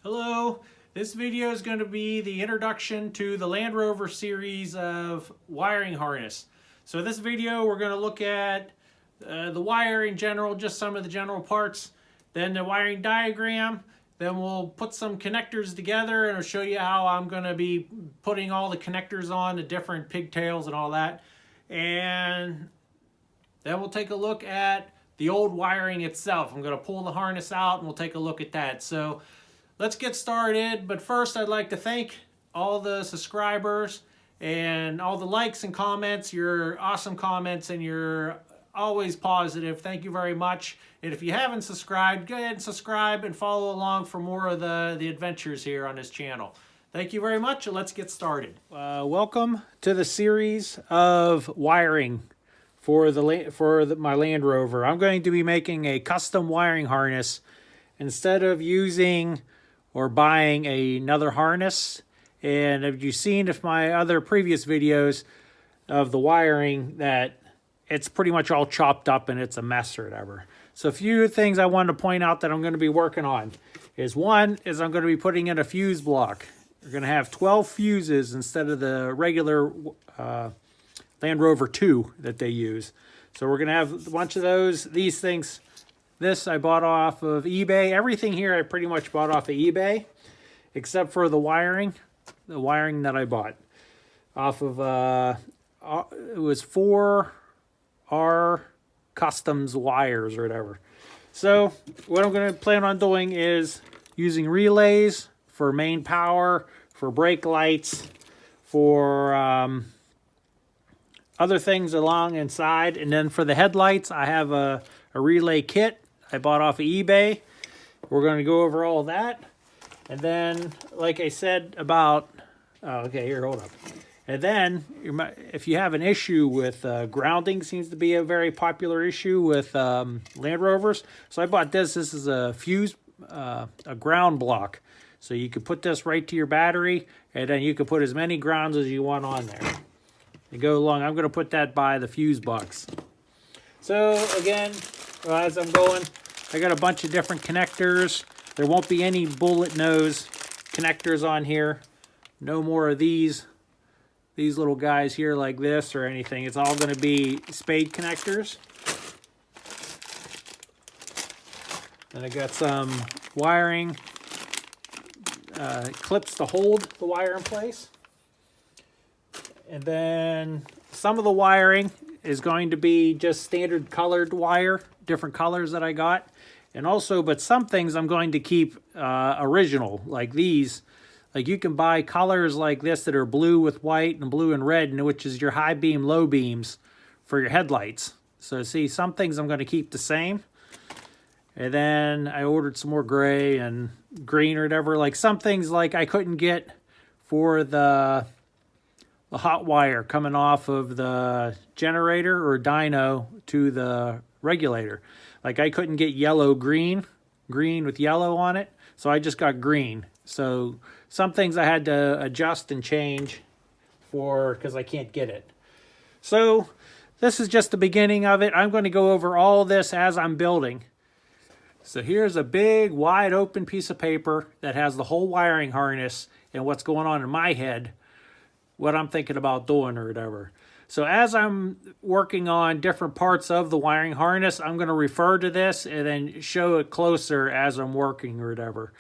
Hello, this video is going to be the introduction to the Land Rover series of wiring harness. So this video we're going to look at the wire in general, just some of the general parts, then the wiring diagram, then we'll put some connectors together and I'll show you how I'm going to be putting all the connectors on, the different pigtails and all that. And then we'll take a look at the old wiring itself. I'm going to pull the harness out and we'll take a look at that. So let's get started, but first I'd like to thank all the subscribers and all the likes and comments. Your awesome comments and you're always positive. Thank you very much. And if you haven't subscribed, go ahead and subscribe and follow along for more of the adventures here on this channel. Thank you very much, and let's get started. Welcome to the series of wiring for my Land Rover. I'm going to be making a custom wiring harness instead of using or buying another harness. And have you seen if my other previous videos of the wiring that it's pretty much all chopped up and it's a mess or whatever. So a few things I wanted to point out that I'm going to be working on is one is I'm going to be putting in a fuse block. We're going to have 12 fuses instead of the regular Land Rover 2 that they use. So we're going to have a bunch of those. These things, this I bought off of eBay. Everything here I pretty much bought off of eBay, except for the wiring that I bought off of, it was 4R Customs wires or whatever. So what I'm going to plan on doing is using relays for main power, for brake lights, for other things along inside. And then for the headlights, I have a relay kit I bought off of eBay. We're going to go over all that. And then, like I said about, okay, here, hold up. And then, if you have an issue with grounding, seems to be a very popular issue with Land Rovers. So I bought this. This is a fuse, a ground block. So you can put this right to your battery, and then you can put as many grounds as you want on there. You go along. I'm going to put that by the fuse box. So again, as I'm going, I got a bunch of different connectors. There won't be any bullet nose connectors on here. No more of these little guys here like this or anything. It's all going to be spade connectors. And I got some wiring clips to hold the wire in place. And then some of the wiring is going to be just standard colored wire, different colors that I got. And also, but some things I'm going to keep original, like these. Like you can buy colors like this that are blue with white and blue and red, which is your high beam, low beams for your headlights. So see, some things I'm going to keep the same. And then I ordered some more gray and green or whatever. Like some things like I couldn't get for the hot wire coming off of the generator or dyno to the regulator. Like I couldn't get green with yellow on it. So I just got green. So some things I had to adjust and change for because I can't get it. So this is just the beginning of it. I'm going to go over all this as I'm building. So here's a big wide open piece of paper that has the whole wiring harness and what's going on in my head, what I'm thinking about doing or whatever. So as I'm working on different parts of the wiring harness, I'm going to refer to this and then show it closer as I'm working or whatever.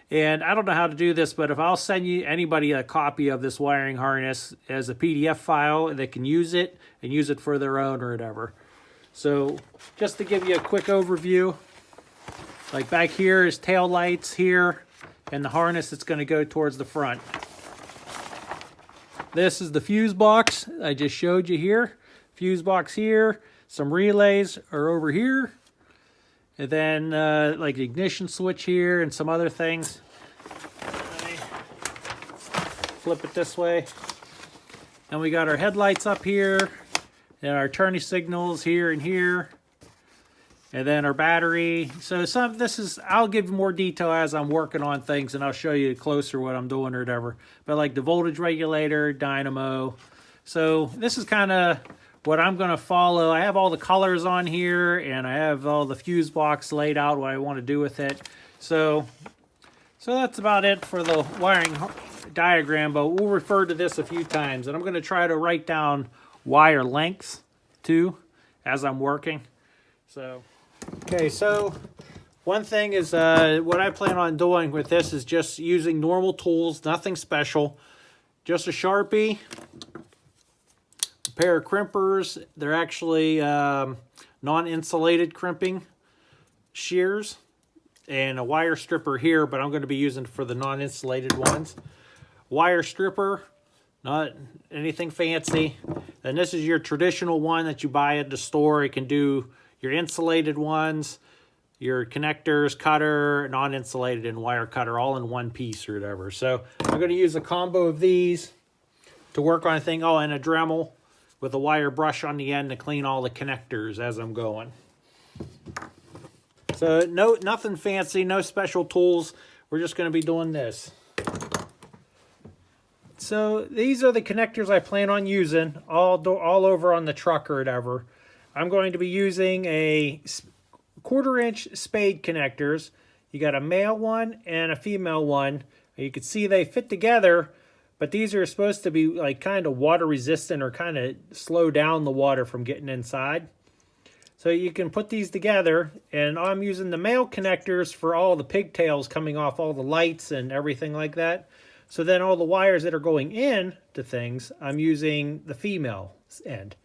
And I don't know how to do this, but if I'll send anybody a copy of this wiring harness as a PDF file, they can use it and use it for their own or whatever. So just to give you a quick overview, like back here is tail lights here and the harness that's going to go towards the front. This is the fuse box I just showed you here. Fuse box here. Some relays are over here. And then like the ignition switch here and some other things. Flip it this way. And we got our headlights up here. And our turning signals here and here. And then our battery. So I'll give more detail as I'm working on things and I'll show you closer what I'm doing or whatever. But like the voltage regulator, dynamo. So this is kind of what I'm going to follow. I have all the colors on here and I have all the fuse box laid out, what I want to do with it. So So that's about it for the wiring diagram, but we'll refer to this a few times. And I'm going to try to write down wire lengths too as I'm working. So, okay, so one thing is what I plan on doing with this is just using normal tools, nothing special. Just a Sharpie, a pair of crimpers. They're actually non-insulated crimping shears, and a wire stripper here, but I'm going to be using for the non-insulated ones. Wire stripper, not anything fancy. And this is your traditional one that you buy at the store. You can do your insulated ones, your connectors, cutter, non-insulated, and wire cutter all in one piece or whatever. So I'm going to use a combo of these to work on a thing. Oh, and a Dremel with a wire brush on the end to clean all the connectors as I'm going. So nothing fancy, no special tools. We're just going to be doing this. So these are the connectors I plan on using all over on the truck or whatever. I'm going to be using a 1/4 inch spade connectors. You got a male one and a female one. You can see they fit together, but these are supposed to be like kind of water resistant or kind of slow down the water from getting inside. So you can put these together, and I'm using the male connectors for all the pigtails coming off all the lights and everything like that. So then all the wires that are going in to things, I'm using the female end.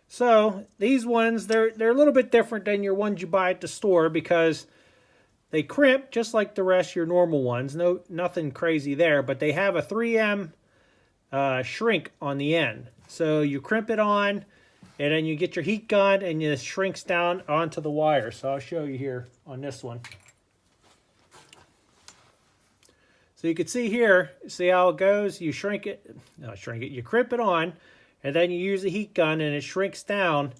So these ones, they're a little bit different than your ones you buy at the store because they crimp just like the rest of your normal ones. Nothing crazy there, but they have a 3M shrink on the end. So you crimp it on, and then you get your heat gun and it shrinks down onto the wire. So I'll show you here on this one. So you can see here, see how it goes? You shrink it, you crimp it on, and then you use the heat gun and it shrinks down.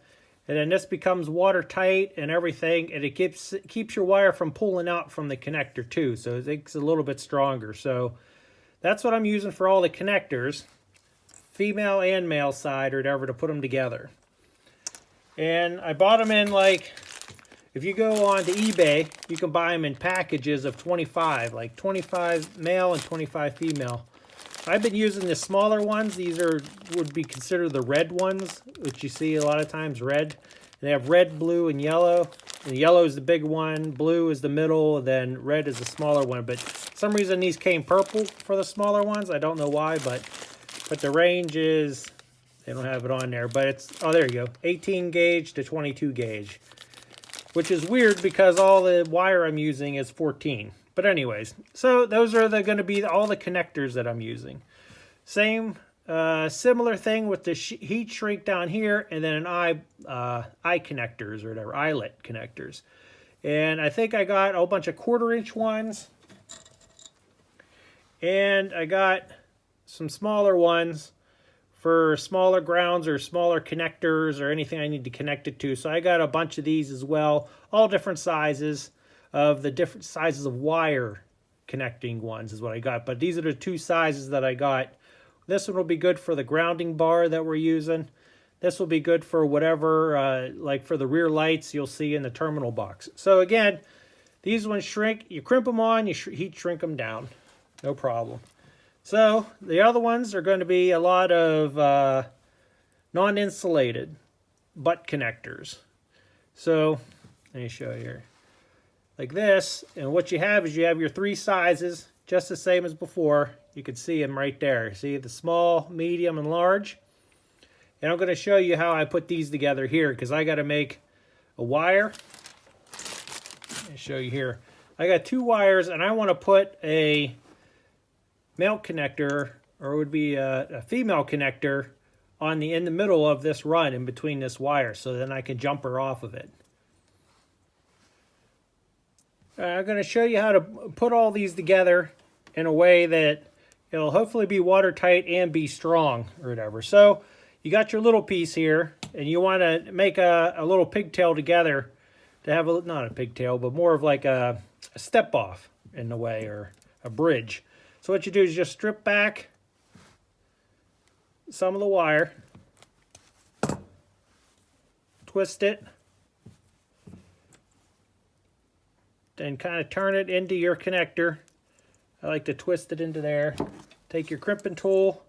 And then this becomes watertight and everything, and it keeps your wire from pulling out from the connector too. So it makes it a little bit stronger. So that's what I'm using for all the connectors, female and male side or whatever, to put them together. And I bought them in, like, if you go on to eBay, you can buy them in packages of 25, like 25 male and 25 female. I've been using the smaller ones. These would be considered the red ones, which you see a lot of times red. They have red, blue, and yellow. And yellow is the big one, blue is the middle, and then red is the smaller one. But for some reason these came purple for the smaller ones. I don't know why, but the range is, they don't have it on there, but it's, oh, there you go, 18 gauge to 22 gauge, which is weird because all the wire I'm using is 14. But anyways, so those are going to be all the connectors that I'm using. Same, similar thing with the heat shrink down here, and then an eye connectors or whatever, eyelet connectors. And I think I got a whole bunch of 1/4 inch ones, and I got some smaller ones for smaller grounds or smaller connectors or anything I need to connect it to. So I got a bunch of these as well, all different sizes of the different sizes of wire connecting ones is what I got. But these are the two sizes that I got. This one will be good for the grounding bar that we're using. This will be good for whatever, like for the rear lights you'll see in the terminal box. So again, these ones shrink. You crimp them on, you heat shrink them down. No problem. So the other ones are going to be a lot of non-insulated butt connectors. So let me show you here. Like this, and what you have is you have your three sizes, just the same as before. You can see them right there. See the small, medium, and large? And I'm going to show you how I put these together here, because I got to make a wire. Let me show you here. I got two wires, and I want to put a male connector, or it would be a female connector, in the middle of this run in between this wire, so then I can jump her off of it. I'm going to show you how to put all these together in a way that it'll hopefully be watertight and be strong or whatever. So you got your little piece here, and you want to make a little pigtail together to have not a pigtail, but more of like a step off in a way, or a bridge. So what you do is just strip back some of the wire, twist it, then kind of turn it into your connector, I like to twist it into there. Take your crimping tool.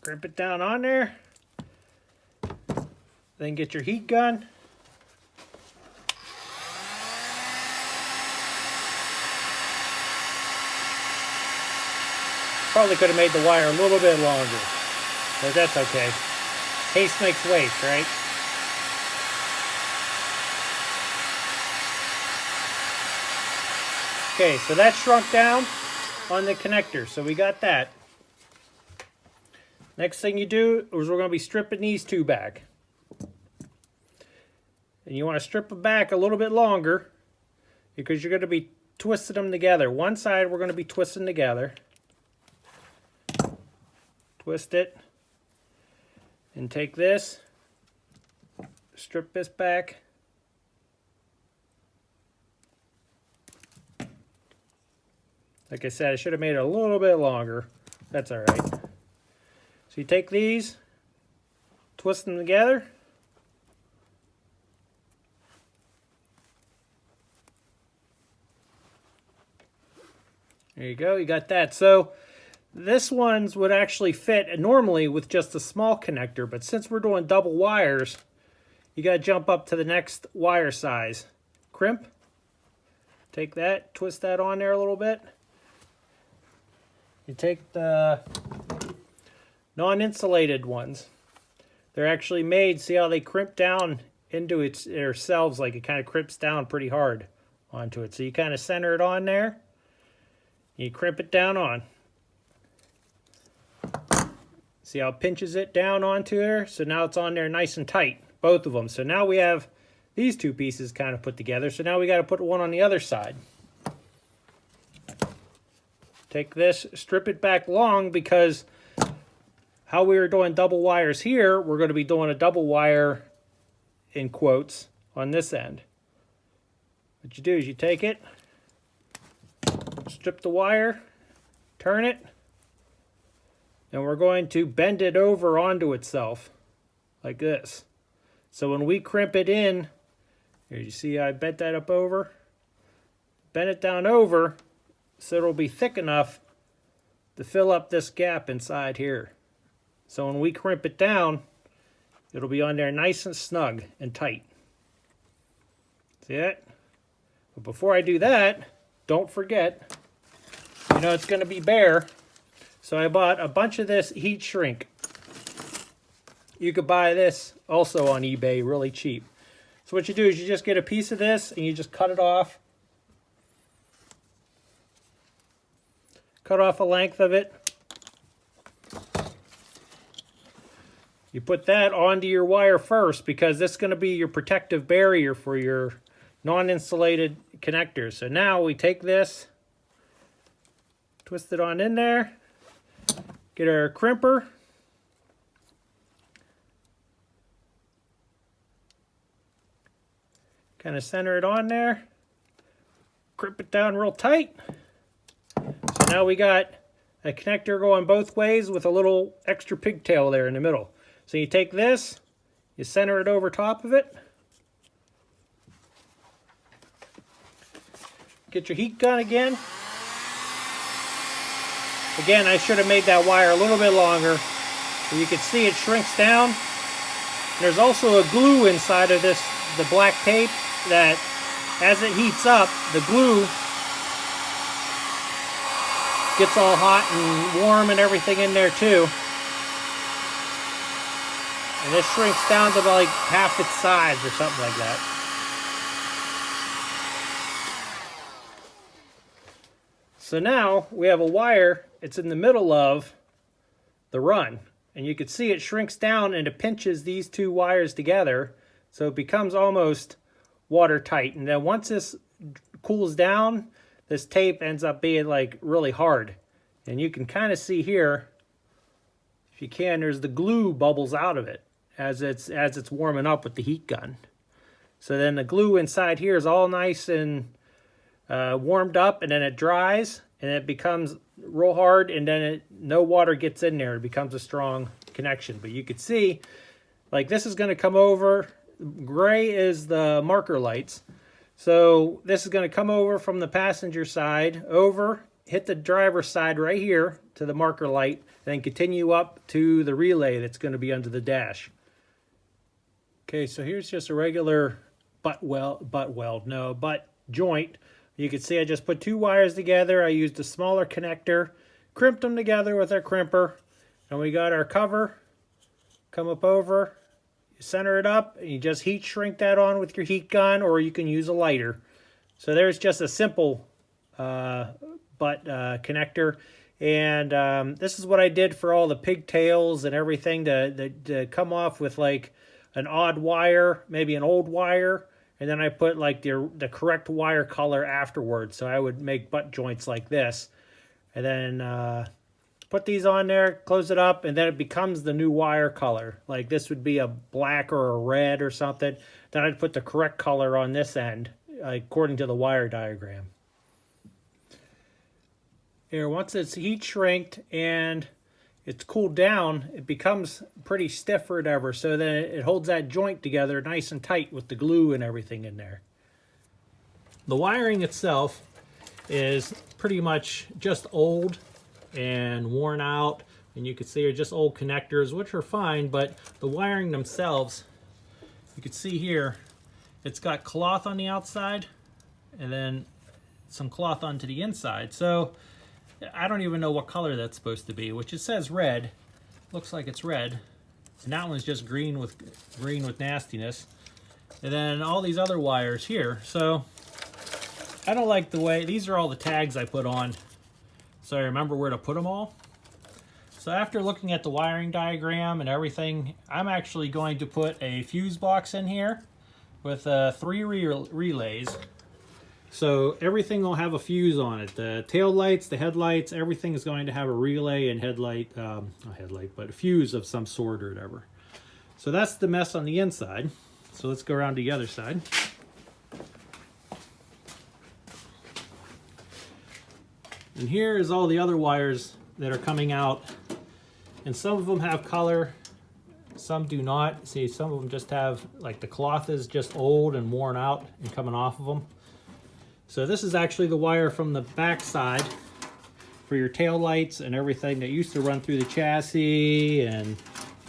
Crimp it down on there. Then get your heat gun. Probably could have made the wire a little bit longer, but that's okay. Haste makes waste, right? Okay, so that's shrunk down on the connector, so we got that. Next thing you do is we're going to be stripping these two back. And you want to strip them back a little bit longer because you're going to be twisting them together. One side we're going to be twisting together. Twist it. And take this. Strip this back. Like I said, I should have made it a little bit longer. That's all right. So you take these, twist them together. There you go, you got that. So this ones would actually fit normally with just a small connector, but since we're doing double wires, you got to jump up to the next wire size. Crimp, take that, twist that on there a little bit. You take the non-insulated ones. They're actually made, see how they crimp down into themselves, like it kind of crimps down pretty hard onto it. So you kind of center it on there. You crimp it down on. See how it pinches it down onto there? So now it's on there nice and tight, both of them. So now we have these two pieces kind of put together. So now we got to put one on the other side. Take this, strip it back long, because how we were doing double wires here, we're going to be doing a double wire in quotes on this end. What you do is you take it, strip the wire, turn it, and we're going to bend it over onto itself like this. So when we crimp it in, here you see I bent that up over, bend it down over so it'll be thick enough to fill up this gap inside here. So when we crimp it down, it'll be on there nice and snug and tight. See that? But before I do that, don't forget, you know it's going to be bare. So I bought a bunch of this heat shrink. You could buy this also on eBay really cheap. So what you do is you just get a piece of this and you just cut it off. Cut off a length of it. You put that onto your wire first because this is going to be your protective barrier for your non-insulated connectors. So now we take this, twist it on in there, get our crimper, kind of center it on there, crimp it down real tight. So now we got a connector going both ways with a little extra pigtail there in the middle. So you take this, you center it over top of it. Get your heat gun again. Again, I should have made that wire a little bit longer. So you can see it shrinks down. There's also a glue inside of this, the black tape, that as it heats up, the glue gets all hot and warm and everything in there too. And this shrinks down to like half its size or something like that. So now we have a wire, it's in the middle of the run. And you can see it shrinks down and it pinches these two wires together. So it becomes almost watertight. And then once this cools down, this tape ends up being like really hard. And you can kind of see here, if you can, there's the glue bubbles out of it as it's warming up with the heat gun. So then the glue inside here is all nice and warmed up, and then it dries and it becomes real hard, and then no water gets in there. It becomes a strong connection. But you can see Like this is going to come over. Gray is the marker lights. So this is going to come over from the passenger side, over, hit the driver's side right here to the marker light, and then continue up to the relay that's going to be under the dash. Okay, so here's just a regular butt joint. You can see I just put 2 wires together. I used a smaller connector, crimped them together with our crimper, and we got our cover. Come up over, center it up, and you just heat shrink that on with your heat gun, or you can use a lighter. So there's just a simple connector, and this is what I did for all the pigtails and everything to come off with like an odd wire, maybe an old wire, and then I put like the correct wire color afterwards. So I would make butt joints like this, and then put these on there, close it up, and then it becomes the new wire color. Like this would be a black or a red or something. Then I'd put the correct color on this end, according to the wire diagram. Here, once it's heat shrinked and it's cooled down, it becomes pretty stiff or whatever, so then it holds that joint together nice and tight with the glue and everything in there. The wiring itself is pretty much just old and worn out, and you can see are just old connectors, which are fine, but the wiring themselves, you can see here, it's got cloth on the outside and then some cloth onto the inside. So I don't even know what color that's supposed to be, which it says red. Looks like it's red. And that one's just green with nastiness. And then all these other wires here. So I don't like the way, these are all the tags I put on, so I remember where to put them all. So after looking at the wiring diagram and everything, I'm actually going to put a fuse box in here with 3 relays. So everything will have a fuse on it. The tail lights, the headlights, everything is going to have a relay and not headlight, but a fuse of some sort or whatever. So that's the mess on the inside. So let's go around to the other side. And here is all the other wires that are coming out. And some of them have color, some do not. See, some of them just have, like the cloth is just old and worn out and coming off of them. So this is actually the wire from the back side for your tail lights and everything that used to run through the chassis, and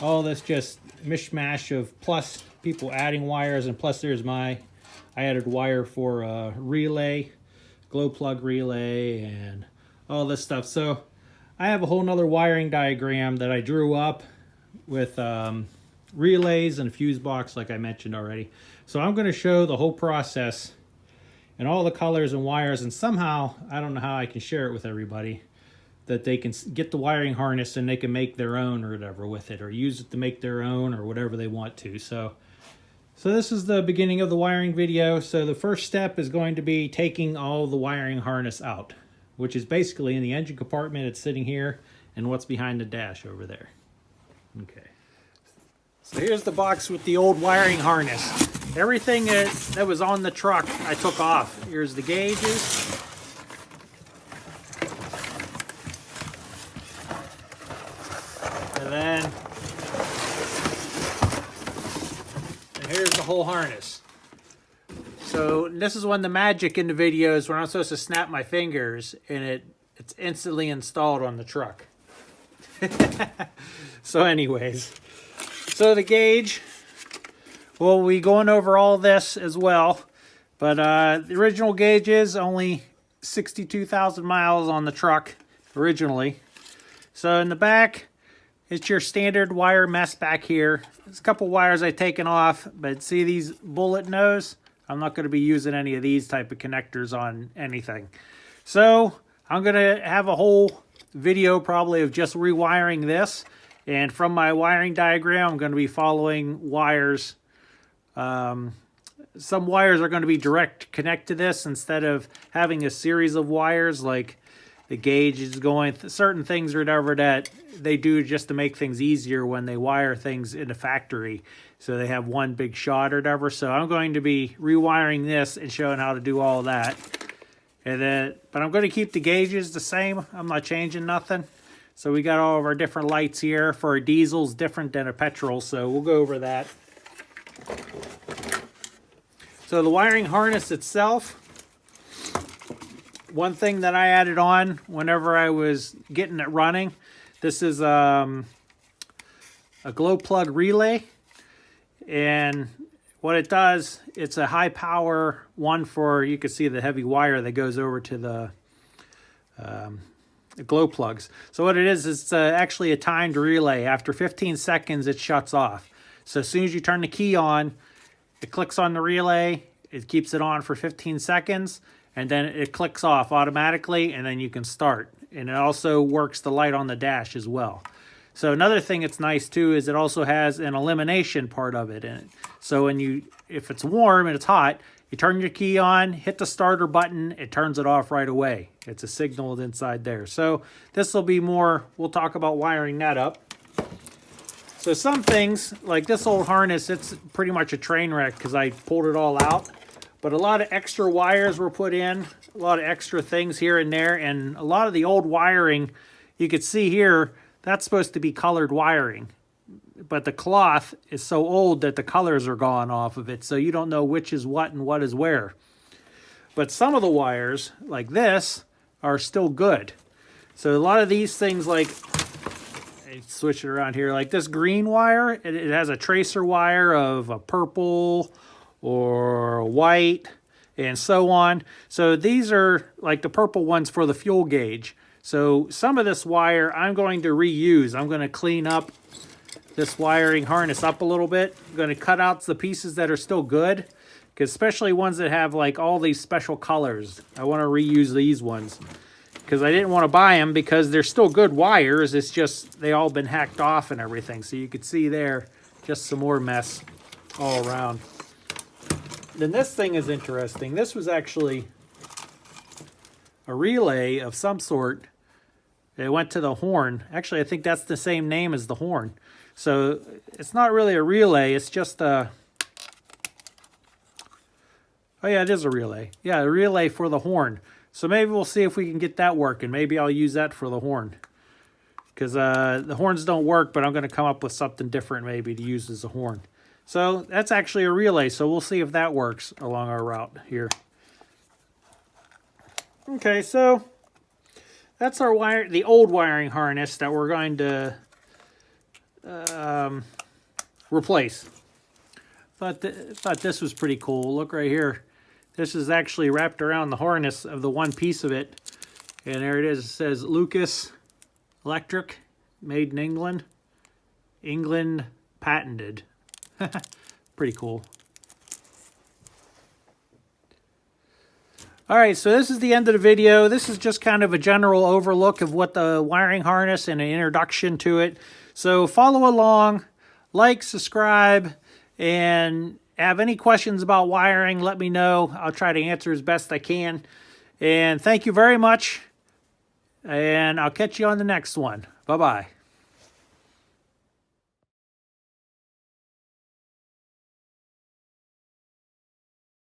all this just mishmash of, plus people adding wires, and plus there's I added wire for a relay, glow plug relay, and all this stuff. So I have a whole nother wiring diagram that I drew up with relays and a fuse box like I mentioned already. So I'm going to show the whole process and all the colors and wires, and somehow, I don't know how I can share it with everybody, that they can get the wiring harness and they can make their own or whatever with it, or use it to make their own or whatever they want to. So this is the beginning of the wiring video. So the first step is going to be taking all the wiring harness out, which is basically in the engine compartment. It's sitting here, and what's behind the dash over there. Okay. So here's the box with the old wiring harness. Everything that was on the truck, I took off. Here's the gauges. And here's the whole harness. So this is when the magic in the video is when I'm supposed to snap my fingers and it's instantly installed on the truck. So anyways, so the gauge, we'll be going over all this as well, but the original gauge is only 62,000 miles on the truck originally. So in the back, it's your standard wire mess back here. There's a couple wires I've taken off, but see these bullet nose? I'm not going to be using any of these type of connectors on anything. So I'm going to have a whole video probably of just rewiring this. And from my wiring diagram, I'm going to be following wires. Some wires are going to be direct connect to this instead of having a series of wires, like the gauge is going, certain things or whatever that they do just to make things easier when they wire things in a factory. So they have one big shot or whatever. So I'm going to be rewiring this and showing how to do all that. And then, but I'm going to keep the gauges the same. I'm not changing nothing. So we got all of our different lights here. For a diesel's different than a petrol, so we'll go over that. So the wiring harness itself, one thing that I added on whenever I was getting it running, this is a glow plug relay. And what it does, it's a high power one for, you can see the heavy wire that goes over to the glow plugs. So what it is, it's actually a timed relay. After 15 seconds, it shuts off. So as soon as you turn the key on, it clicks on the relay, it keeps it on for 15 seconds, and then it clicks off automatically, and then you can start. And it also works the light on the dash as well. So another thing that's nice too is it also has an elimination part of it in it. So if it's warm and it's hot, you turn your key on, hit the starter button, it turns it off right away. It's a signal inside there. So this will be more, we'll talk about wiring that up. So some things, like this old harness, it's pretty much a train wreck because I pulled it all out. But a lot of extra wires were put in, a lot of extra things here and there, and a lot of the old wiring, you can see here, that's supposed to be colored wiring. But the cloth is so old that the colors are gone off of it, so you don't know which is what and what is where. But some of the wires, like this, are still good. So a lot of these things, like, switch it around here, like this green wire, it has a tracer wire of a purple or a white and so on. So these are like the purple ones for the fuel gauge. So some of this wire I'm going to reuse. I'm going to clean up this wiring harness up a little bit. I'm going to cut out the pieces that are still good, because especially ones that have like all these special colors. I want to reuse these ones because I didn't want to buy them because they're still good wires. It's just they all been hacked off and everything. So you could see there just some more mess all around. Then this thing is interesting. This was actually a relay of some sort. It went to the horn. Actually, I think that's the same name as the horn. So it's not really a relay. It's just a... Oh yeah, it is a relay. Yeah, a relay for the horn. So maybe we'll see if we can get that working. Maybe I'll use that for the horn. Because the horns don't work, but I'm going to come up with something different maybe to use as a horn. So that's actually a relay. So we'll see if that works along our route here. Okay, so that's our wire, the old wiring harness that we're going to replace. Thought this was pretty cool. Look right here. This is actually wrapped around the harness of the one piece of it. And there it is. It says Lucas Electric, made in England. England patented. Pretty cool. Alright, so this is the end of the video. This is just kind of a general overlook of what the wiring harness and an introduction to it. So follow along, like, subscribe, and have any questions about wiring, let me know. I'll try to answer as best I can. And thank you very much, and I'll catch you on the next one. Bye-bye.